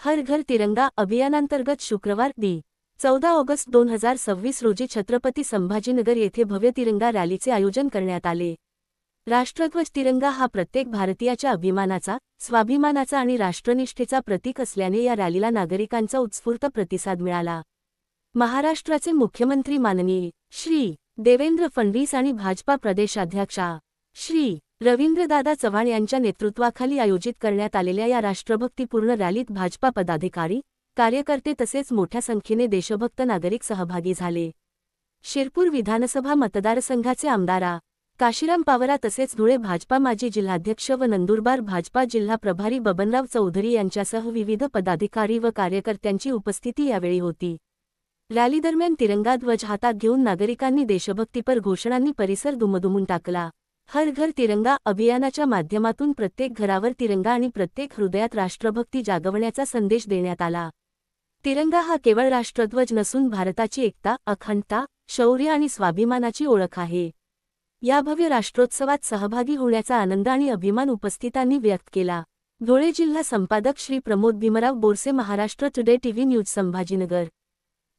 हर घर तिरंगा अभियानांतर्गत शुक्रवार दि. 14 ऑगस्ट 2026 रोजी छत्रपती संभाजीनगर येथे भव्य तिरंगा रॅलीचे आयोजन करण्यात आले. राष्ट्रध्वज तिरंगा हा प्रत्येक भारतीयाच्या अभिमानाचा, स्वाभिमानाचा आणि राष्ट्रनिष्ठेचा प्रतीक असल्याने या रॅलीला नागरिकांचा उत्स्फूर्त प्रतिसाद मिळाला. महाराष्ट्राचे मुख्यमंत्री माननीय श्री देवेंद्र फडणवीस आणि भाजपा प्रदेशाध्यक्षा श्री रवींद्रदादा चव्हाण यांच्या नेतृत्वाखाली आयोजित करण्यात आलेल्या या राष्ट्रभक्तीपूर्ण रॅलीत भाजपा पदाधिकारी, कार्यकर्ते तसेच मोठ्या संख्येने देशभक्त नागरिक सहभागी झाले. शिरपूर विधानसभा मतदारसंघाचे आमदार काशीराम पावरा तसेच धुळे भाजपा माजी जिल्हाध्यक्ष व नंदुरबार भाजपा जिल्हा प्रभारी बबनराव चौधरी यांच्यासह विविध पदाधिकारी व कार्यकर्त्यांची उपस्थिती यावेळी होती. रॅलीदरम्यान तिरंगा ध्वज हातात घेऊन नागरिकांनी देशभक्तीपर घोषणांनी परिसर दुमदुमून टाकला. हर घर तिरंगा अभियानाच्या माध्यमातून प्रत्येक घरावर तिरंगा आणि प्रत्येक हृदयात राष्ट्रभक्ती जागवण्याचा संदेश देण्यात आला. तिरंगा हा केवळ राष्ट्रध्वज नसून भारताची एकता, अखंडता, शौर्य आणि स्वाभिमानाची ओळख आहे. या भव्य राष्ट्रोत्सवात सहभागी होण्याचा आनंद आणि अभिमान उपस्थितांनी व्यक्त केला. धुळे जिल्हा संपादक Shri Pramod Bhimrao Borse, Maharashtra today TV news, Sambhajinagar.